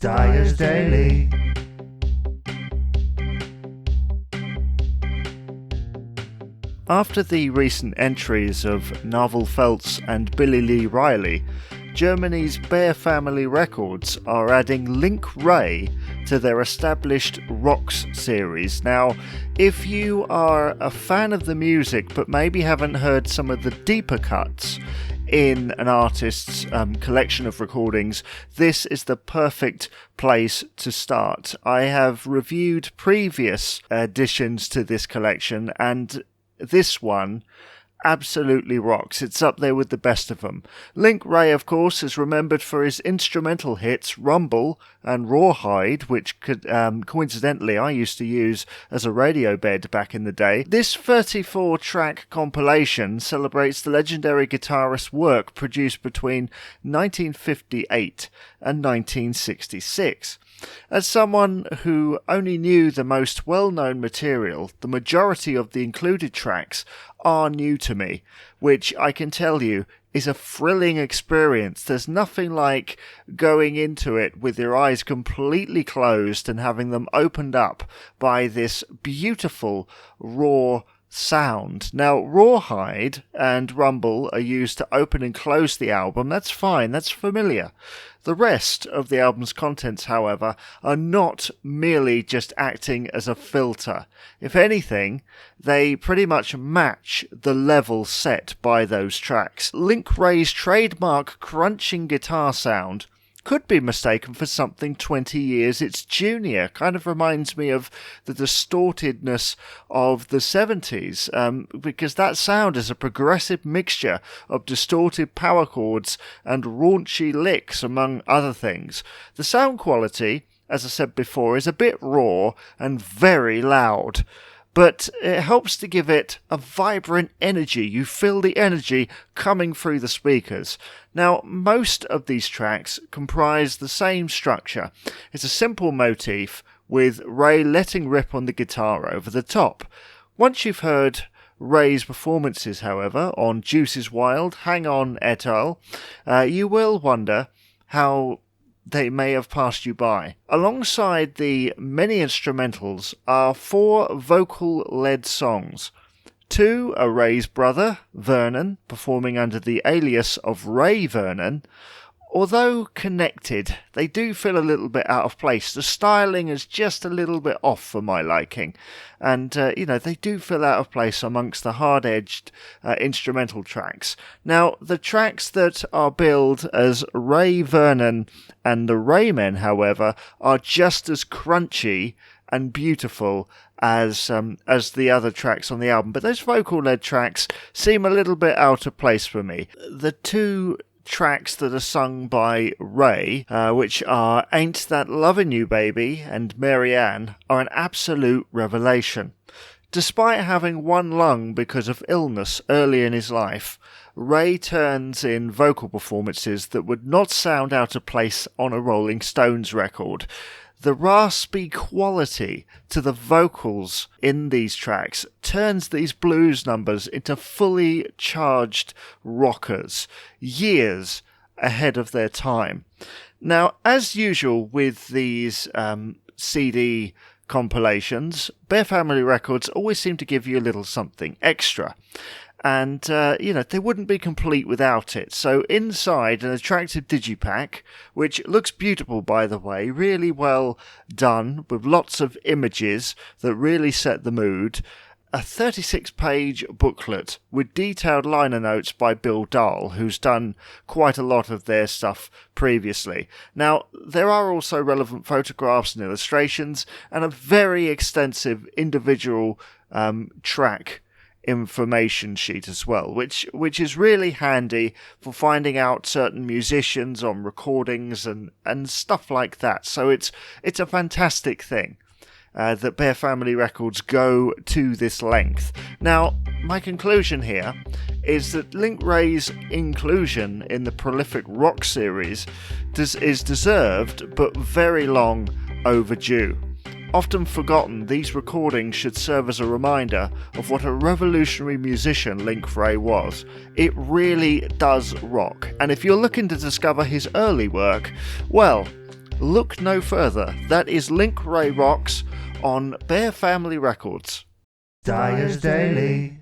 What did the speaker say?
Dyer's Daily. After the recent entries of Narvel Feltz and Billy Lee Riley, Germany's Bear Family Records are adding Link Wray to their established Rocks series. Now, if you are a fan of the music but maybe haven't heard some of the deeper cuts in an artist's collection of recordings, this is the perfect place to start. I have reviewed previous additions to this collection, and this one absolutely rocks. It's up there with the best of them. Link Wray, of course, is remembered for his instrumental hits Rumble and Rawhide, which coincidentally I used to use as a radio bed back in the day. This 34-track compilation celebrates the legendary guitarist's work produced between 1958 and 1966. As someone who only knew the most well-known material, the majority of the included tracks are new to me, which I can tell you is a thrilling experience. There's nothing like going into it with your eyes completely closed and having them opened up by this beautiful, raw sound. Now, Rawhide and Rumble are used to open and close the album. That's fine, that's familiar. The rest of the album's contents, however, are not merely just acting as a filter. If anything, they pretty much match the level set by those tracks. Link Wray's trademark crunching guitar sound could be mistaken for something 20 years its junior. Kind of reminds me of the distortedness of the 70s, because that sound is a progressive mixture of distorted power chords and raunchy licks, among other things. The sound quality, as I said before, is a bit raw and very loud, but it helps to give it a vibrant energy. You feel the energy coming through the speakers. Now, most of these tracks comprise the same structure. It's a simple motif with Wray letting rip on the guitar over the top. Once you've heard Wray's performances, however, on Juice's Wild, Hang On et al., you will wonder how they may have passed you by. Alongside the many instrumentals are 4 vocal-led songs. 2 are Wray's brother, Vernon, performing under the alias of Ray Vernon. Although connected, they do feel a little bit out of place. The styling is just a little bit off for my liking. And, they do feel out of place amongst the hard-edged instrumental tracks. Now, the tracks that are billed as Ray Vernon and the Raymen, however, are just as crunchy and beautiful as the other tracks on the album. But those vocal-led tracks seem a little bit out of place for me. The 2 tracks that are sung by Wray, which are Ain't That Lovin' You Baby and Mary Ann, are an absolute revelation. Despite having one lung because of illness early in his life, Wray turns in vocal performances that would not sound out of place on a Rolling Stones record. The raspy quality to the vocals in these tracks turns these blues numbers into fully charged rockers, years ahead of their time. Now, as usual with these CD compilations, Bear Family Records always seem to give you a little something extra. And, they wouldn't be complete without it. So inside, an attractive digipack, which looks beautiful, by the way, really well done, with lots of images that really set the mood, a 36-page booklet with detailed liner notes by Bill Dahl, who's done quite a lot of their stuff previously. Now, there are also relevant photographs and illustrations, and a very extensive individual track information sheet as well, which is really handy for finding out certain musicians on recordings and stuff like that. So it's a fantastic thing that Bear Family Records go to this length. Now, my conclusion here is that Link Wray's inclusion in the prolific rock series is deserved but very long overdue. Often forgotten, these recordings should serve as a reminder of what a revolutionary musician Link Wray was. It really does rock, and if you're looking to discover his early work, well, look no further. That is Link Wray Rocks on Bear Family Records. Dyer's Daily.